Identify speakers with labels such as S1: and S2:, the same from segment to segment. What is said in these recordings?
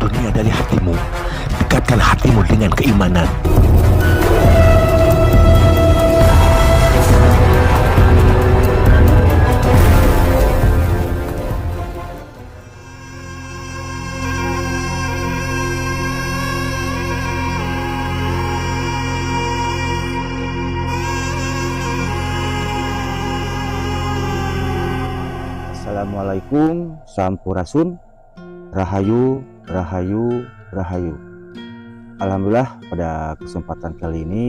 S1: dunia dari hatimu. Dekatkan hatimu dengan keimanan.
S2: Assalamualaikum, sampurasun, rahayu, rahayu, rahayu. Alhamdulillah, pada kesempatan kali ini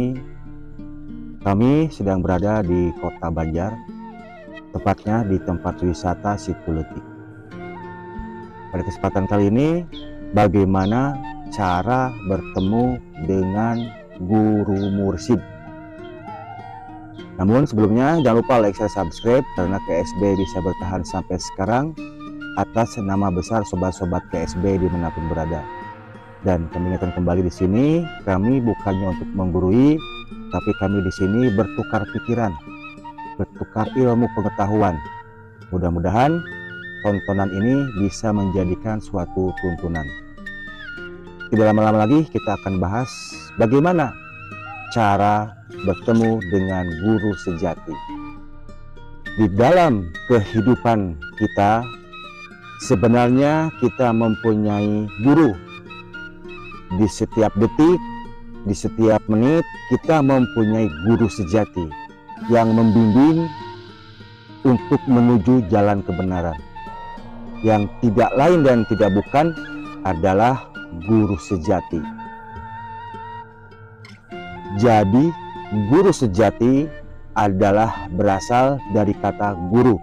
S2: kami sedang berada di Kota Banjar, tepatnya di tempat wisata Situletik. Pada kesempatan kali ini, bagaimana cara bertemu dengan guru mursyid. Namun sebelumnya jangan lupa like, share, subscribe karena KSB bisa bertahan sampai sekarang atas nama besar sobat-sobat KSB dimanapun berada. Dan kami ingatkan kembali di sini, kami bukannya untuk menggurui, tapi kami di sini bertukar pikiran, bertukar ilmu pengetahuan. Mudah-mudahan tontonan ini bisa menjadikan suatu tuntunan. Tidak lama-lama lagi kita akan bahas bagaimana cara bertemu dengan guru sejati. Di dalam kehidupan kita, sebenarnya kita mempunyai guru. Di setiap detik, di setiap menit, kita mempunyai guru sejati yang membimbing untuk menuju jalan kebenaran. Yang tidak lain dan tidak bukan adalah guru sejati. Jadi, guru sejati adalah berasal dari kata guru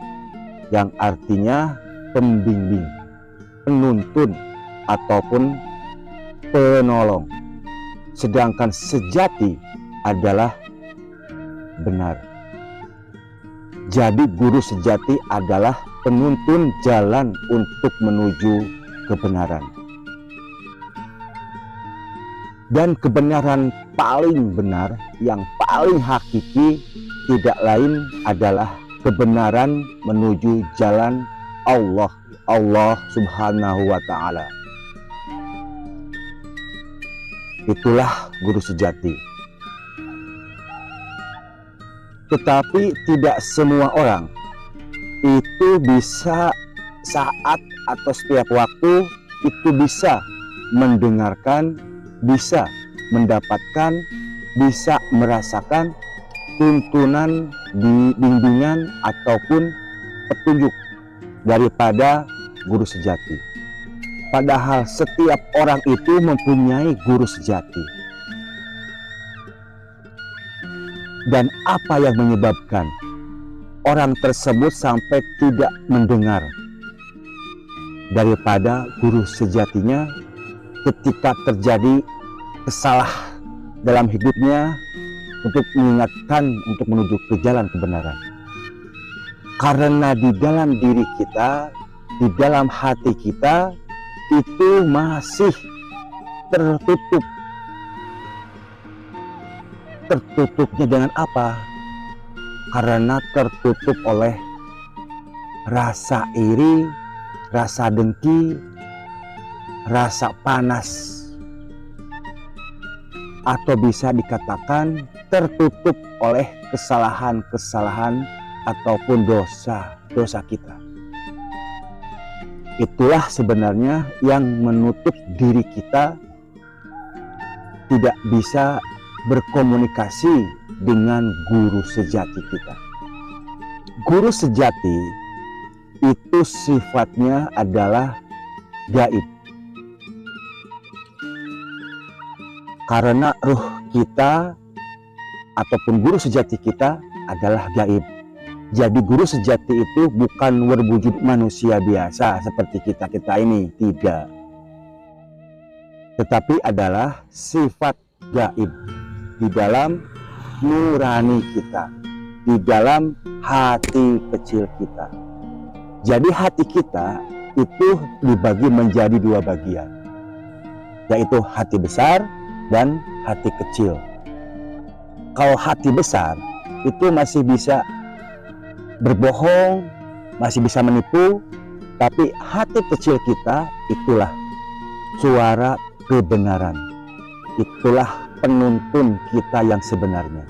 S2: yang artinya pembimbing, penuntun, ataupun penolong. Sedangkan sejati adalah benar. Jadi guru sejati adalah penuntun jalan untuk menuju kebenaran. Dan kebenaran paling benar, yang paling hakiki, tidak lain adalah kebenaran menuju jalan Allah Subhanahu wa Ta'ala. Itulah guru sejati. Tetapi tidak semua orang itu bisa saat atau setiap waktu itu bisa mendengarkan, bisa mendapatkan, bisa merasakan tuntunan, bimbingan ataupun petunjuk daripada guru sejati. Padahal setiap orang itu mempunyai guru sejati. Dan apa yang menyebabkan orang tersebut sampai tidak mendengar daripada guru sejatinya ketika terjadi kesalahan dalam hidupnya untuk mengingatkan untuk menuju ke jalan kebenaran. Karena di dalam diri kita, di dalam hati kita itu masih tertutup. Tertutupnya dengan apa? Karena tertutup oleh rasa iri, rasa dengki, rasa panas, atau bisa dikatakan tertutup oleh kesalahan-kesalahan ataupun dosa-dosa kita. Itulah sebenarnya yang menutup diri kita tidak bisa berkomunikasi dengan guru sejati kita. Guru sejati itu sifatnya adalah gaib. Karena ruh kita ataupun guru sejati kita adalah gaib. Jadi guru sejati itu bukan berwujud manusia biasa seperti kita ini, tidak. Tetapi adalah sifat gaib di dalam nurani kita, di dalam hati kecil kita. Jadi hati kita itu dibagi menjadi dua bagian, yaitu hati besar dan hati kecil. Kalau hati besar itu masih bisa berbohong, masih bisa menipu, tapi hati kecil kita itulah suara kebenaran. Itulah penuntun kita yang sebenarnya.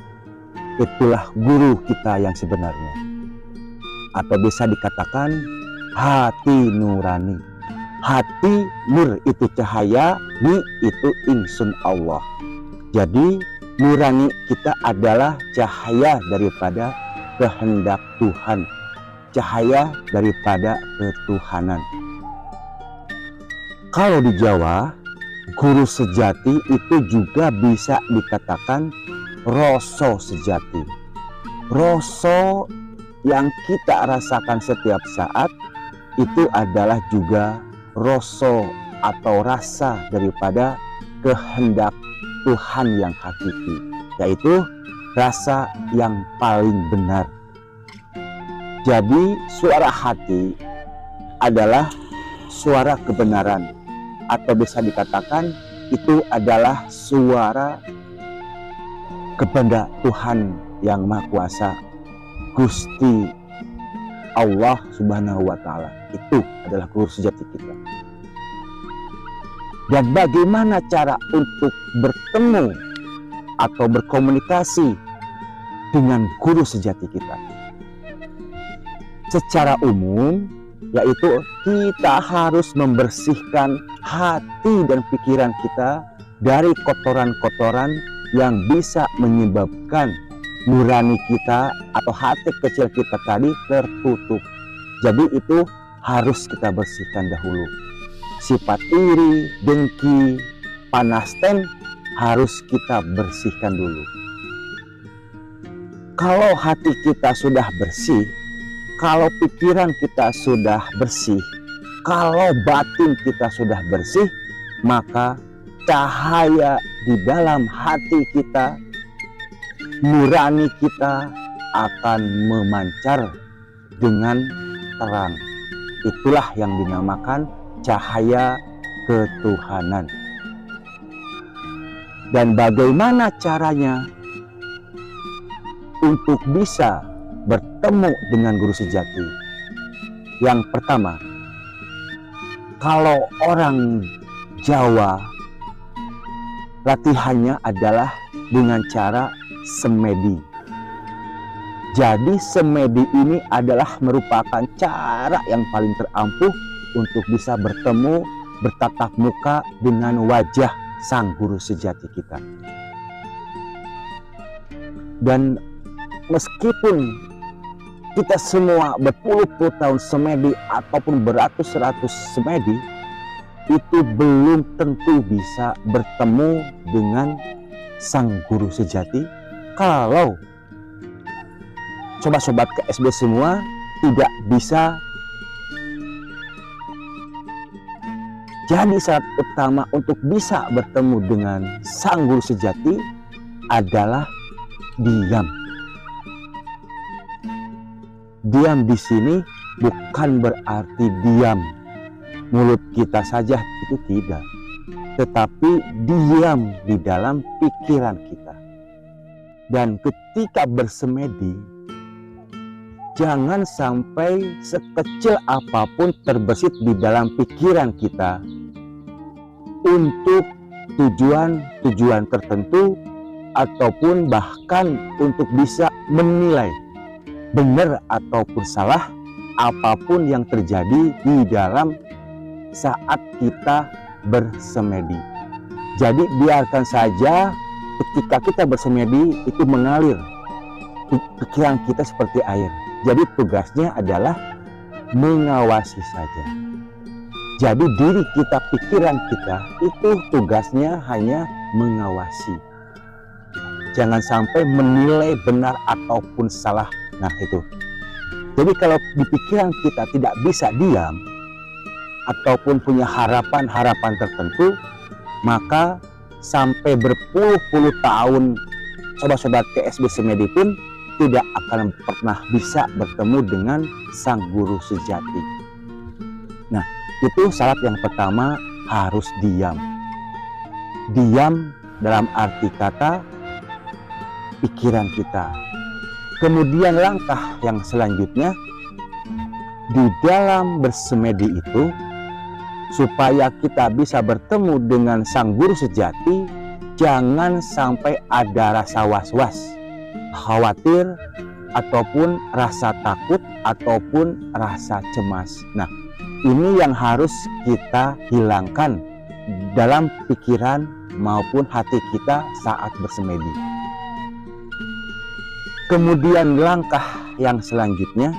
S2: Itulah guru kita yang sebenarnya. Atau bisa dikatakan hati nurani. Hati nur itu cahaya, ni itu insun Allah. Jadi nurani kita adalah cahaya daripada kehendak Tuhan, cahaya daripada ketuhanan. Kalau di Jawa, guru sejati itu juga bisa dikatakan rasa sejati. Rasa yang kita rasakan setiap saat itu adalah juga rasa atau rasa daripada kehendak Tuhan yang hakiki, yaitu rasa yang paling benar. Jadi suara hati adalah suara kebenaran, atau bisa dikatakan itu adalah suara kepada Tuhan yang Maha Kuasa, Gusti Allah Subhanahu wa Ta'ala. Itu adalah guru sejati kita. Dan bagaimana cara untuk bertemu atau berkomunikasi dengan guru sejati kita? Secara umum, yaitu kita harus membersihkan hati dan pikiran kita dari kotoran-kotoran yang bisa menyebabkan nurani kita atau hati kecil kita tadi tertutup. Jadi itu harus kita bersihkan dahulu. Sifat iri, dengki, panas harus kita bersihkan dulu. Kalau hati kita sudah bersih, kalau pikiran kita sudah bersih, kalau batin kita sudah bersih, maka cahaya di dalam hati kita, nurani kita akan memancar dengan terang. Itulah yang dinamakan cahaya ketuhanan. Dan bagaimana caranya untuk bisa bertemu dengan guru sejati? Yang pertama, kalau orang Jawa latihannya adalah dengan cara semedi. Jadi semedi ini adalah merupakan cara yang paling terampuh untuk bisa bertemu, bertatap muka dengan wajah sang guru sejati kita. Dan meskipun kita semua berpuluh-puluh tahun semedi ataupun beratus-ratus semedi, itu belum tentu bisa bertemu dengan sang guru sejati kalau sobat-sobat KSB semua tidak bisa. Jadi syarat utama untuk bisa bertemu dengan sang guru sejati adalah diam. Diam di sini bukan berarti diam mulut kita saja, itu tidak. Tetapi diam di dalam pikiran kita. Dan ketika bersemedi, jangan sampai sekecil apapun terbesit di dalam pikiran kita untuk tujuan-tujuan tertentu ataupun bahkan untuk bisa menilai benar ataupun salah apapun yang terjadi di dalam saat kita bersemedi. Jadi biarkan saja ketika kita bersemedi itu mengalir pikiran kita seperti air. Jadi tugasnya adalah mengawasi saja. Jadi diri kita, pikiran kita itu tugasnya hanya mengawasi. Jangan sampai menilai benar ataupun salah. Nah itu. Jadi kalau di pikiran kita tidak bisa diam ataupun punya harapan-harapan tertentu, maka sampai berpuluh-puluh tahun sobat-sobat KSB Semedi pun tidak akan pernah bisa bertemu dengan sang guru sejati. Nah, itu syarat yang pertama, harus diam. Diam dalam arti kata pikiran kita. Kemudian langkah yang selanjutnya, di dalam bersemedi itu supaya kita bisa bertemu dengan sang guru sejati, jangan sampai ada rasa was-was, khawatir, ataupun rasa takut, ataupun rasa cemas. Nah, ini yang harus kita hilangkan dalam pikiran maupun hati kita saat bersemedi. Kemudian langkah yang selanjutnya,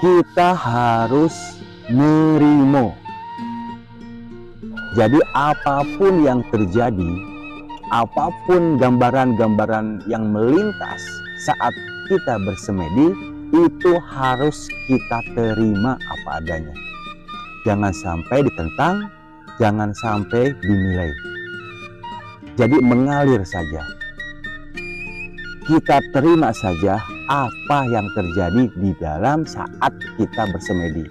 S2: kita harus nerimo. Jadi apapun yang terjadi, apapun gambaran-gambaran yang melintas saat kita bersemedi, itu harus kita terima apa adanya. Jangan sampai ditentang, jangan sampai dinilai. Jadi mengalir saja. Kita terima saja apa yang terjadi di dalam saat kita bersemedi.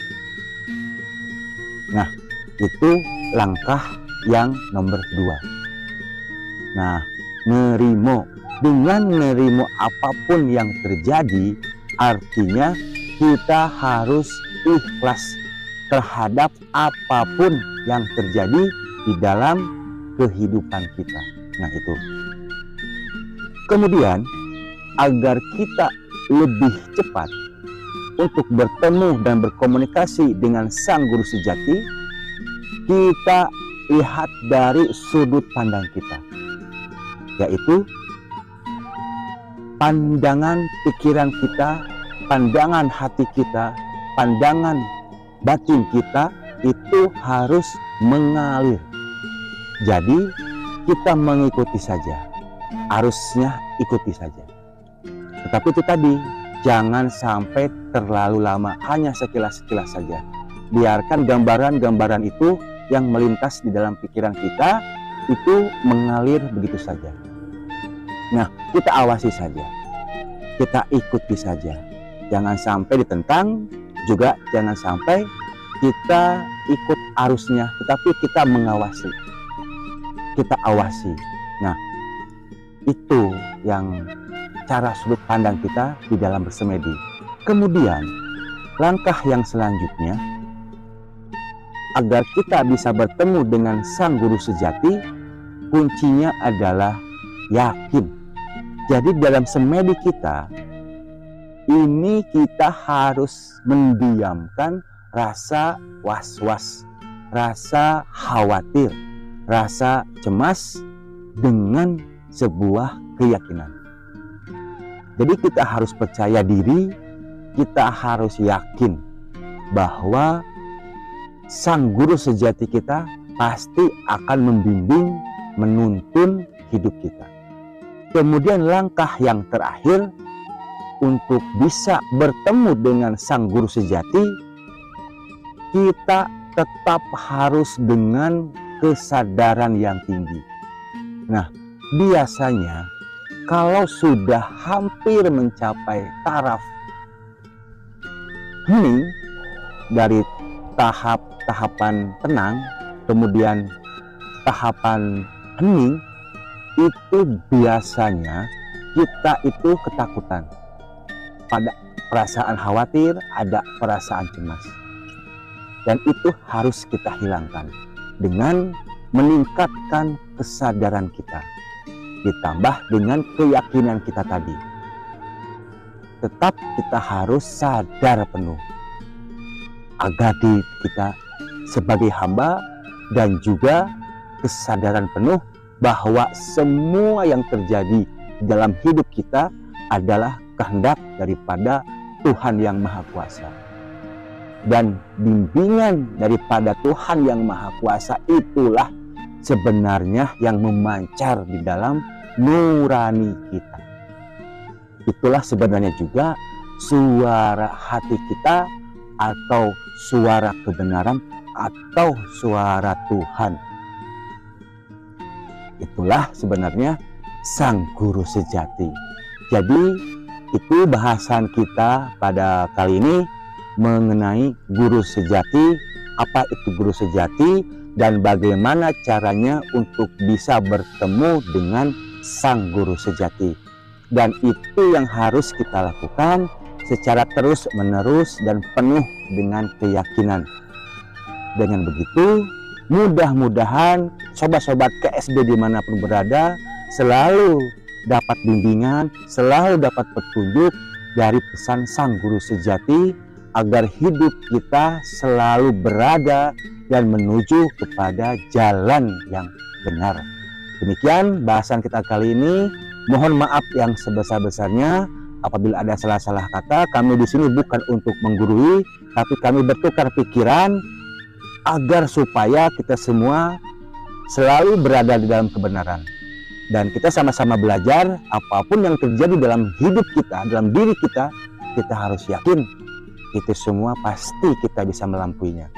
S2: Nah, itu langkah yang nomor 2. Nah, nerimo. Dengan nerimo apapun yang terjadi, artinya kita harus ikhlas terhadap apapun yang terjadi di dalam kehidupan kita. Nah, itu. Kemudian, agar kita lebih cepat untuk bertemu dan berkomunikasi dengan sang guru sejati, kita lihat dari sudut pandang kita, yaitu pandangan pikiran kita, pandangan hati kita, pandangan batin kita itu harus mengalir. Jadi kita mengikuti saja, harusnya ikuti saja. Tetapi itu tadi, jangan sampai terlalu lama, hanya sekilas-sekilas saja. Biarkan gambaran-gambaran itu yang melintas di dalam pikiran kita itu mengalir begitu saja. Nah, kita awasi saja, kita ikuti saja. Jangan sampai ditentang, juga jangan sampai kita ikut arusnya, tetapi kita mengawasi, kita awasi. Nah, itu yang cara sudut pandang kita di dalam bersemedi. Kemudian langkah yang selanjutnya, agar kita bisa bertemu dengan sang guru sejati, kuncinya adalah yakin. Jadi dalam semedi kita ini, kita harus mendiamkan rasa was-was, rasa khawatir, rasa cemas dengan sebuah keyakinan. Jadi kita harus percaya diri, kita harus yakin bahwa sang guru sejati kita pasti akan membimbing, menuntun hidup kita. Kemudian langkah yang terakhir, untuk bisa bertemu dengan sang guru sejati, kita tetap harus dengan kesadaran yang tinggi. Nah, biasanya kalau sudah hampir mencapai taraf hening, dari tahapan tenang, kemudian tahapan hening, itu biasanya kita itu ketakutan. Pada perasaan khawatir, ada perasaan cemas. Dan itu harus kita hilangkan dengan meningkatkan kesadaran kita, ditambah dengan keyakinan kita tadi. Tetap kita harus sadar penuh agar kita sebagai hamba, dan juga kesadaran penuh bahwa semua yang terjadi dalam hidup kita adalah kehendak daripada Tuhan yang Maha Kuasa. Dan bimbingan daripada Tuhan yang Maha Kuasa itulah sebenarnya yang memancar di dalam nurani kita. Itulah sebenarnya juga suara hati kita, atau suara kebenaran, atau suara Tuhan. Itulah sebenarnya sang guru sejati. Jadi itu bahasan kita pada kali ini mengenai guru sejati. Apa itu guru sejati dan bagaimana caranya untuk bisa bertemu dengan sang guru sejati. Dan itu yang harus kita lakukan secara terus menerus dan penuh dengan keyakinan. Dengan begitu, mudah-mudahan sobat-sobat KSB dimanapun berada selalu dapat bimbingan, selalu dapat petunjuk dari pesan Sang Guru Sejati agar hidup kita selalu berada dan menuju kepada jalan yang benar. Demikian bahasan kita kali ini. Mohon maaf yang sebesar-besarnya apabila ada salah-salah kata. Kami di sini bukan untuk menggurui, tapi kami bertukar pikiran agar supaya kita semua selalu berada di dalam kebenaran. Dan kita sama-sama belajar apapun yang terjadi dalam hidup kita, dalam diri kita harus yakin itu semua pasti kita bisa melampuinya.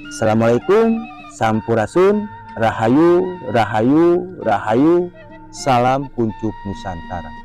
S2: Assalamualaikum, sampurasun, rahayu, rahayu, rahayu, salam kuncup Nusantara.